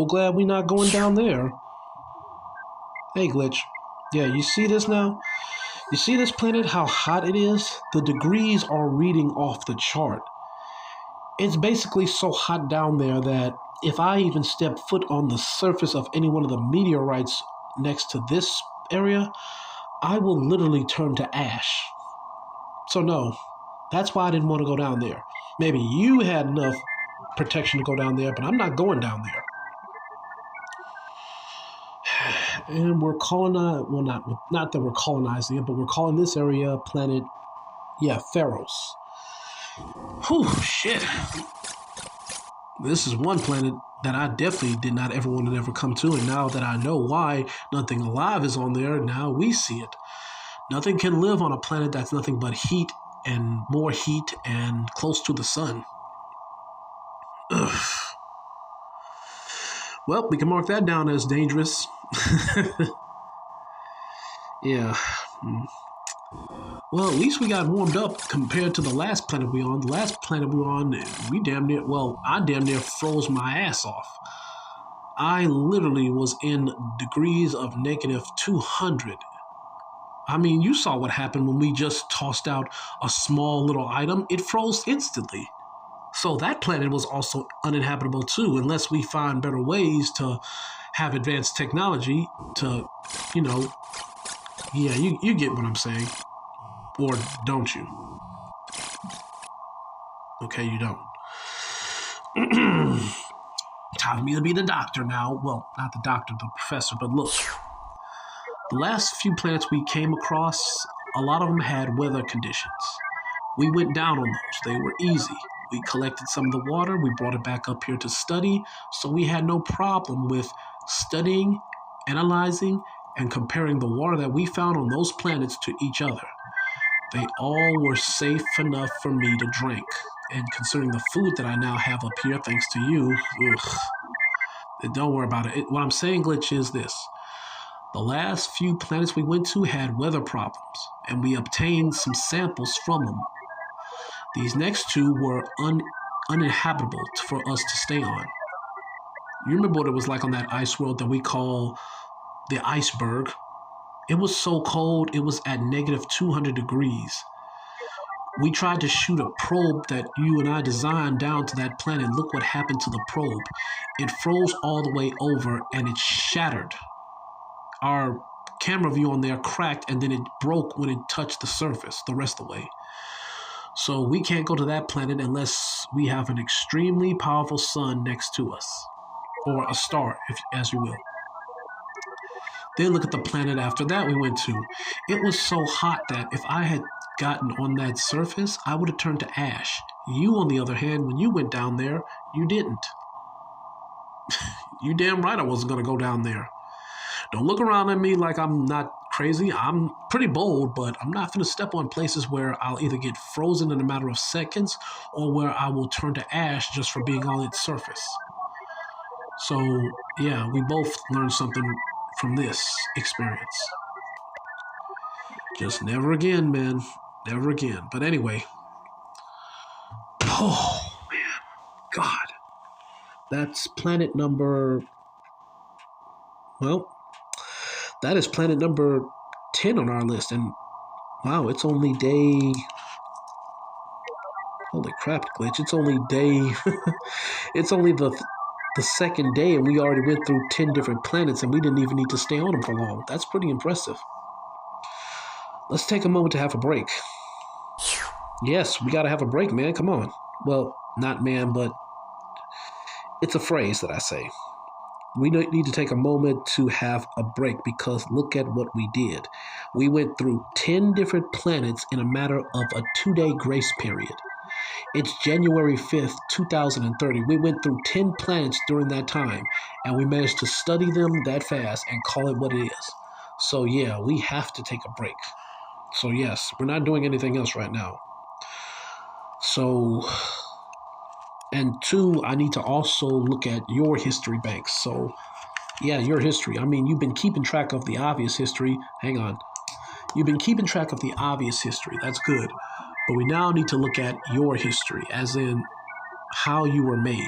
so glad we're not going down there. Hey, Glitch. Yeah, you see this now? You see this planet, how hot it is? The degrees are reading off the chart. It's basically so hot down there that if I even step foot on the surface of any one of the meteorites next to this area, I will literally turn to ash. So no, that's why I didn't want to go down there. Maybe you had enough protection to go down there, but I'm not going down there. And we're colonizing, well, not that we're colonizing it, but we're calling this area planet, Pharaohs. Whew, shit. This is one planet that I definitely did not ever want to ever come to, and now that I know why nothing alive is on there, now we see it. Nothing can live on a planet that's nothing but heat and more heat and close to the sun. Ugh. Well, we can mark that down as dangerous. Yeah. Well, at least we got warmed up compared to the last planet we were on. The last planet we were on, I damn near froze my ass off. I literally was in degrees of negative 200. I mean, you saw what happened when we just tossed out a small little item. It froze instantly. So that planet was also uninhabitable too, unless we find better ways to have advanced technology to, you get what I'm saying. Or don't you? Okay, you don't. Time for me to be the doctor now. Well, not the doctor, the professor, but look. The last few planets we came across, a lot of them had weather conditions. We went down on those. They were easy. We collected some of the water. We brought it back up here to study. So we had no problem with studying, analyzing, and comparing the water that we found on those planets to each other. They all were safe enough for me to drink. And considering the food that I now have up here, thanks to you, don't worry about it. What I'm saying, Glitch, is this. The last few planets we went to had weather problems, and we obtained some samples from them. These next two were uninhabitable for us to stay on. You remember what it was like on that ice world that we call the iceberg? It was so cold, it was at negative 200 degrees. We tried to shoot a probe that you and I designed down to that planet. Look what happened to the probe. It froze all the way over and it shattered. Our camera view on there cracked and then it broke when it touched the surface the rest of the way. So we can't go to that planet unless we have an extremely powerful sun next to us. Or a star, as you will. Then look at the planet after that we went to. It was so hot that if I had gotten on that surface, I would have turned to ash. You, on the other hand, when you went down there, you didn't. You damn right I wasn't going to go down there. Don't look around at me like I'm not crazy. I'm pretty bold, but I'm not going to step on places where I'll either get frozen in a matter of seconds or where I will turn to ash just for being on its surface. So, yeah, we both learned something from this experience. Just never again, man. Never again. But anyway. Oh, man. God. That's planet number... Well, that is planet number 10 on our list. And, wow, it's only day... Holy crap, Glitch. It's only day... It's only the second day, and we already went through 10 different planets, and we didn't even need to stay on them for long. That's pretty impressive. Let's take a moment to have a break. Yes, we got to have a break, man. Come on. Well, not man, but it's a phrase that I say. We need to take a moment to have a break because look at what we did. We went through 10 different planets in a matter of a 2-day grace period. It's January 5th, 2030. We went through 10 planets during that time, and we managed to study them that fast and call it what it is. So yeah, we have to take a break. So yes, we're not doing anything else right now. So, and two, I need to also look at your history banks. So yeah, your history. I mean, you've been keeping track of the obvious history. Hang on. You've been keeping track of the obvious history. That's good. But we now need to look at your history, as in how you were made.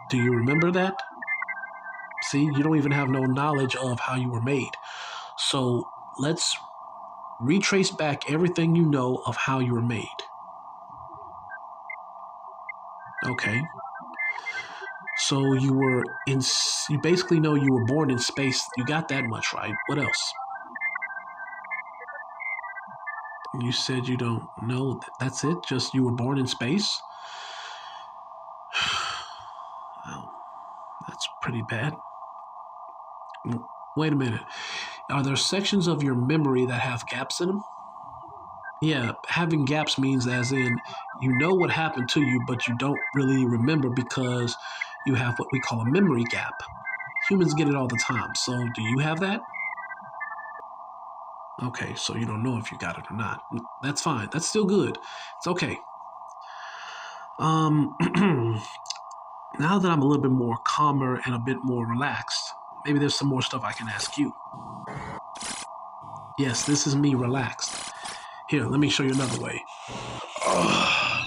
Do you remember that? See, you don't even have no knowledge of how you were made. So let's retrace back everything you know of how you were made. Okay. So you basically know you were born in space. You got that much right. What else? You said you don't know. That's it? Just you were born in space? Well, that's pretty bad. Wait a minute. Are there sections of your memory that have gaps in them? Yeah, having gaps means as in you know what happened to you, but you don't really remember because you have what we call a memory gap. Humans get it all the time. So do you have that? Okay, so you don't know if you got it or not. That's fine. That's still good. It's okay. Now that I'm a little bit more calmer and a bit more relaxed, maybe there's some more stuff I can ask you. Yes, this is me relaxed. Here, let me show you another way.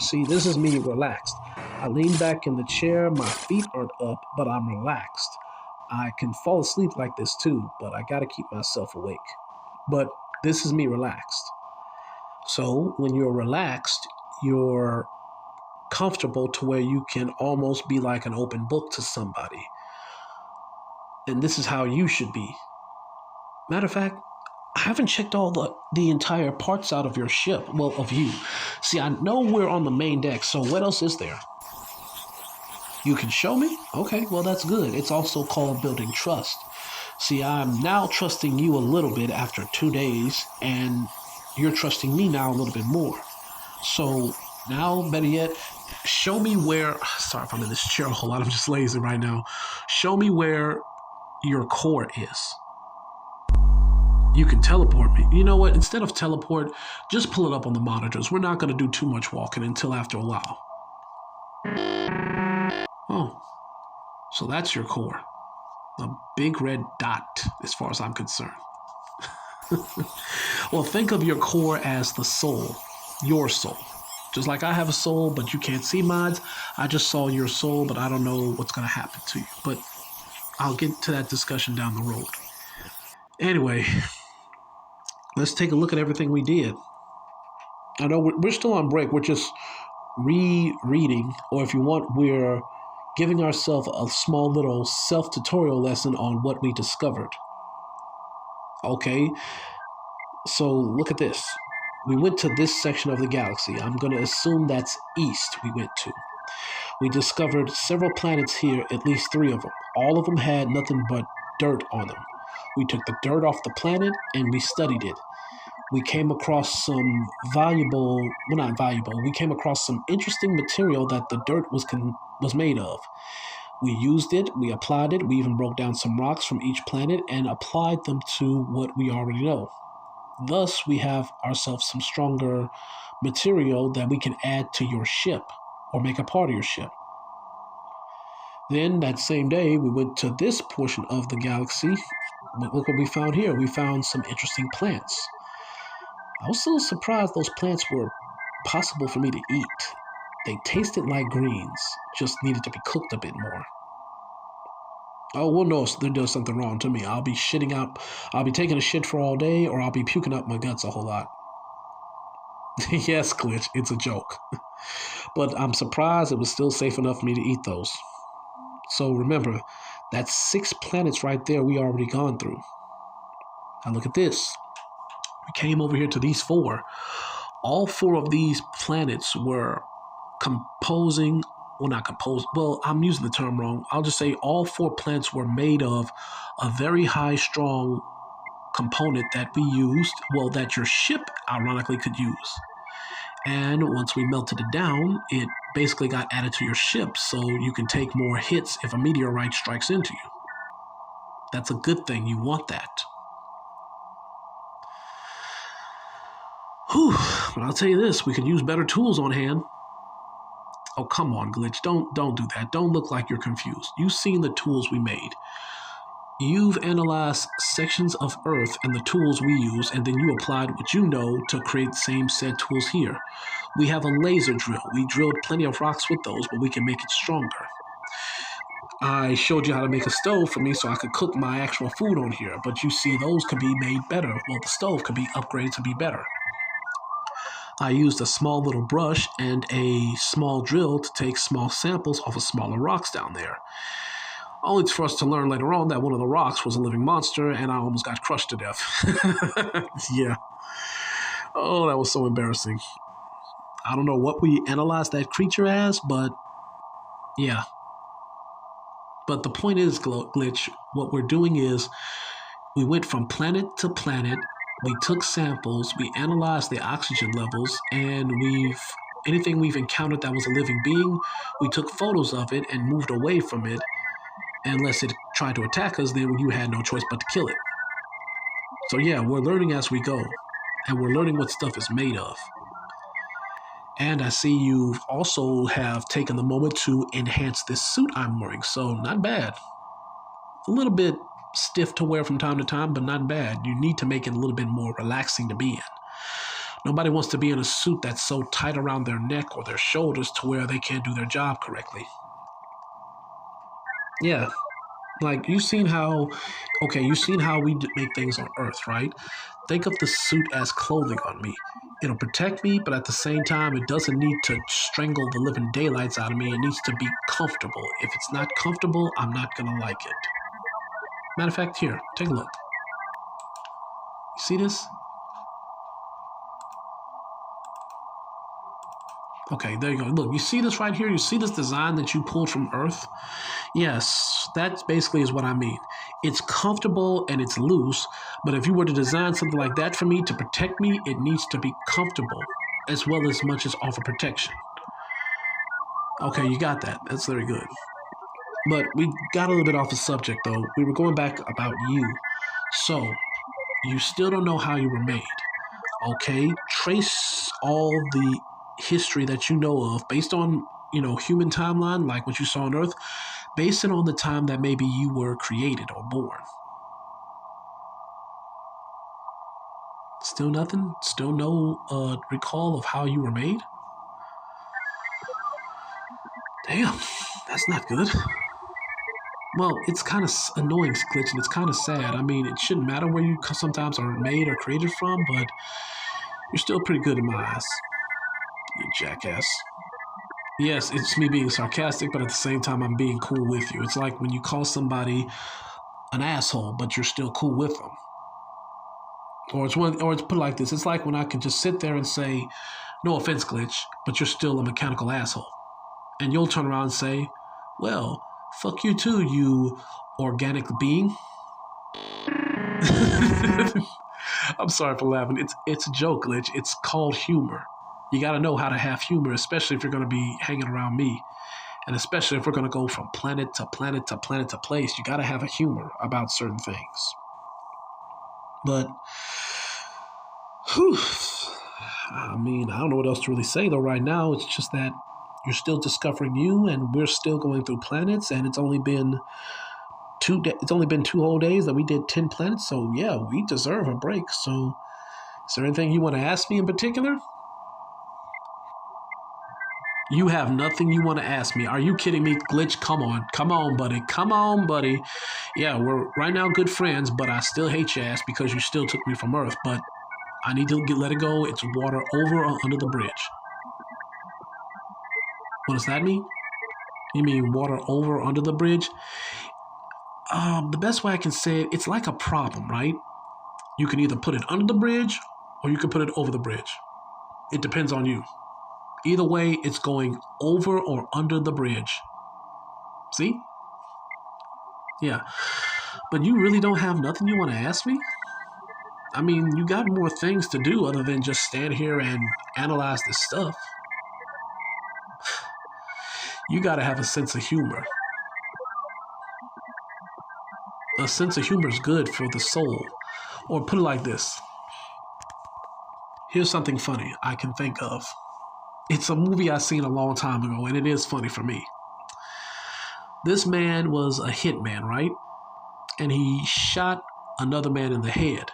See, this is me relaxed. I lean back in the chair, my feet aren't up, but I'm relaxed. I can fall asleep like this too, but I gotta keep myself awake. But this is me relaxed. So when you're relaxed, you're comfortable to where you can almost be like an open book to somebody. And this is how you should be. Matter of fact, I haven't checked all the entire parts out of your ship. Well, of you. See, I know we're on the main deck, so what else is there? You can show me? Okay, well, that's good. It's also called building trust. See, I'm now trusting you a little bit after 2 days, and you're trusting me now a little bit more. So now, better yet, show me where... Sorry if I'm in this chair a whole lot. I'm just lazy right now. Show me where your core is. You can teleport me. You know what? Instead of teleport, just pull it up on the monitors. We're not going to do too much walking until after a while. Oh, so that's your core. A big red dot, as far as I'm concerned. Well, think of your core as the soul, your soul. Just like I have a soul, but you can't see mine. I just saw your soul, but I don't know what's going to happen to you. But I'll get to that discussion down the road. Anyway, let's take a look at everything we did. I know we're still on break. We're just rereading, or if you want, we're giving ourselves a small little self-tutorial lesson on what we discovered. Okay, so look at this. We went to this section of the galaxy. I'm going to assume that's east we went to. We discovered several planets here, at least 3 of them. All of them had nothing but dirt on them. We took the dirt off the planet and we studied it. We came across some we came across some interesting material that the dirt was made of. We used it, we applied it, we even broke down some rocks from each planet and applied them to what we already know. Thus, we have ourselves some stronger material that we can add to your ship or make a part of your ship. Then, that same day, we went to this portion of the galaxy. Look what we found here. We found some interesting plants. I was still surprised those plants were possible for me to eat. They tasted like greens, just needed to be cooked a bit more. Oh, well, no, there does something wrong to me. I'll be taking a shit for all day, or I'll be puking up my guts a whole lot. Yes, Glitch, it's a joke. But I'm surprised it was still safe enough for me to eat those. So remember, that's 6 planets right there we already gone through. Now look at this. We came over here to these 4. All 4 of these planets were composing... Well, not composed. Well, I'm using the term wrong. I'll just say all 4 planets were made of a very high, strong component that we used, well, that your ship, ironically, could use. And once we melted it down, it basically got added to your ship, so you can take more hits if a meteorite strikes into you. That's a good thing. You want that. Whew. But I'll tell you this, we could use better tools on hand. Oh, come on, Glitch. Don't do that. Don't look like you're confused. You've seen the tools we made. You've analyzed sections of Earth and the tools we use, and then you applied what you know to create the same set tools here. We have a laser drill. We drilled plenty of rocks with those, but we can make it stronger. I showed you how to make a stove for me so I could cook my actual food on here. But you see, those could be made better. Well, the stove could be upgraded to be better. I used a small little brush and a small drill to take small samples off of smaller rocks down there. Only for us to learn later on that one of the rocks was a living monster and I almost got crushed to death. Yeah. Oh, that was so embarrassing. I don't know what we analyzed that creature as, but yeah. But the point is, Glitch, what we're doing is we went from planet to planet. We took samples, we analyzed the oxygen levels, and anything we've encountered that was a living being, we took photos of it and moved away from it. Unless it tried to attack us, then you had no choice but to kill it. So yeah, we're learning as we go, and we're learning what stuff is made of. And I see you also have taken the moment to enhance this suit I'm wearing, so not bad. A little bit stiff to wear from time to time, but not bad. You need to make it a little bit more relaxing to be in. Nobody wants to be in a suit that's so tight around their neck or their shoulders to where they can't do their job correctly. Yeah, like you've seen how we make things on Earth, right? Think of the suit as clothing on me. It'll protect me, but at the same time, it doesn't need to strangle the living daylights out of me. It needs to be comfortable. If it's not comfortable, I'm not gonna like it. Matter of fact, here, take a look. You see this? Okay, there you go. Look, you see this right here? You see this design that you pulled from Earth? Yes, that basically is what I mean. It's comfortable and it's loose, but if you were to design something like that for me to protect me, it needs to be comfortable as well as much as offer protection. Okay, you got that. That's very good. But we got a little bit off the subject though. We were going back about you. So, you still don't know how you were made. Okay, trace all the history that you know of based on, human timeline, like what you saw on Earth, base it on the time that maybe you were created or born. Still nothing? Still no recall of how you were made? Damn, that's not good. Well, it's kind of annoying, Glitch, and it's kind of sad. I mean, it shouldn't matter where you sometimes are made or created from, but you're still pretty good in my eyes. You jackass. Yes, it's me being sarcastic, but at the same time, I'm being cool with you. It's like when you call somebody an asshole, but you're still cool with them. Or it's put like this. It's like when I could just sit there and say, "No offense, Glitch, but you're still a mechanical asshole," and you'll turn around and say, "Well, fuck you too, you organic being." I'm sorry for laughing. It's a joke, Glitch. It's called humor. You got to know how to have humor, especially if you're going to be hanging around me. And especially if we're going to go from planet to planet to planet to place, you got to have a humor about certain things. But, whew, I mean, I don't know what else to really say, though, right now. It's just that you're still discovering you, and we're still going through planets, and it's only been 2 whole days that we did 10 planets. So, yeah, we deserve a break. So, is there anything you want to ask me in particular? You have nothing you want to ask me. Are you kidding me? Glitch, come on, buddy. Come on, buddy. Yeah, we're right now good friends, but I still hate your ass because you still took me from Earth. But I need to let it go. It's water over or under the bridge. What does that mean? You mean water over or under the bridge? The best way I can say it, it's like a problem, right? You can either put it under the bridge or you can put it over the bridge. It depends on you. Either way, it's going over or under the bridge. See? Yeah. But you really don't have nothing you want to ask me? I mean, you got more things to do other than just stand here and analyze this stuff. You gotta have a sense of humor. A sense of humor is good for the soul. Or put it like this. Here's something funny I can think of. It's a movie I seen a long time ago, and it is funny for me. This man was a hitman, right? And he shot another man in the head.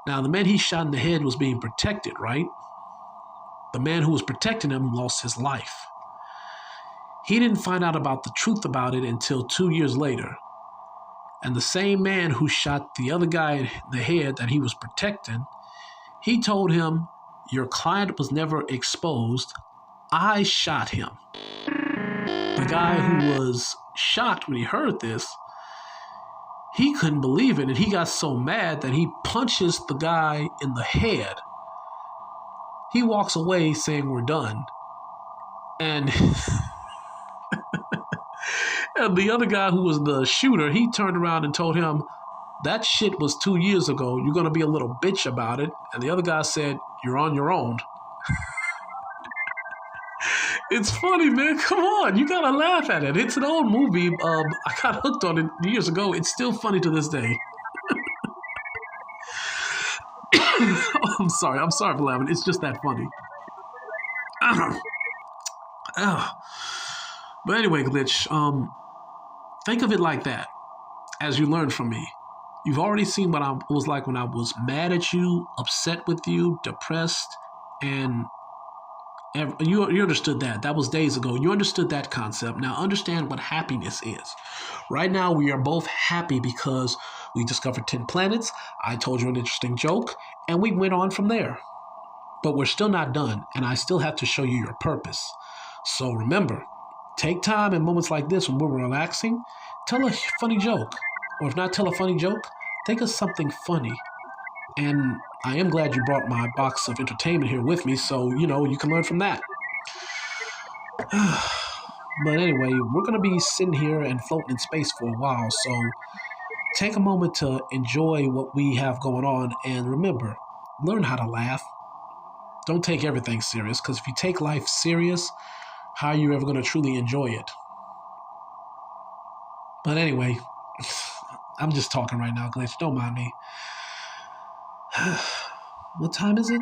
Now, the man he shot in the head was being protected, right? The man who was protecting him lost his life. He didn't find out about the truth about it until 2 years later. And the same man who shot the other guy in the head that he was protecting, he told him, your client was never exposed. I shot him. The guy who was shocked when he heard this, he couldn't believe it, and he got so mad that he punches the guy in the head. He walks away saying, we're done. And, and the other guy who was the shooter, he turned around and told him, that shit was 2 years ago. You're going to be a little bitch about it. And the other guy said, you're on your own. It's funny, man. Come on. You got to laugh at it. It's an old movie. I got hooked on it years ago. It's still funny to this day. I'm sorry for laughing. It's just that funny. But anyway, Glitch, think of it like that, as you learned from me. You've already seen what I was like when I was mad at you, upset with you, depressed, and you understood that. That was days ago. You understood that concept. Now understand what happiness is. Right now, we are both happy because we discovered 10 planets. I told you an interesting joke, and we went on from there. But we're still not done, and I still have to show you your purpose. So remember, take time in moments like this when we're relaxing, tell a funny joke. Or if not tell a funny joke, think of something funny. And I am glad you brought my box of entertainment here with me, so, you can learn from that. But anyway, we're going to be sitting here and floating in space for a while, so take a moment to enjoy what we have going on, and remember, learn how to laugh. Don't take everything serious, because if you take life serious, how are you ever going to truly enjoy it? But anyway, I'm just talking right now, Glitch. Don't mind me. What time is it?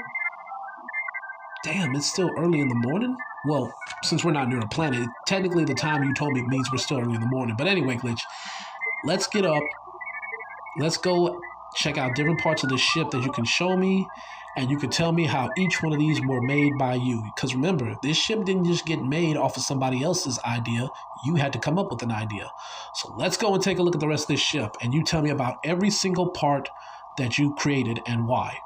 Damn, it's still early in the morning? Well, since we're not near a planet, technically the time you told me means we're still early in the morning. But anyway, Glitch, let's get up. Let's go check out different parts of the ship that you can show me, and you can tell me how each one of these were made by you. Because remember, this ship didn't just get made off of somebody else's idea. You had to come up with an idea. So let's go and take a look at the rest of this ship, and you tell me about every single part that you created and why.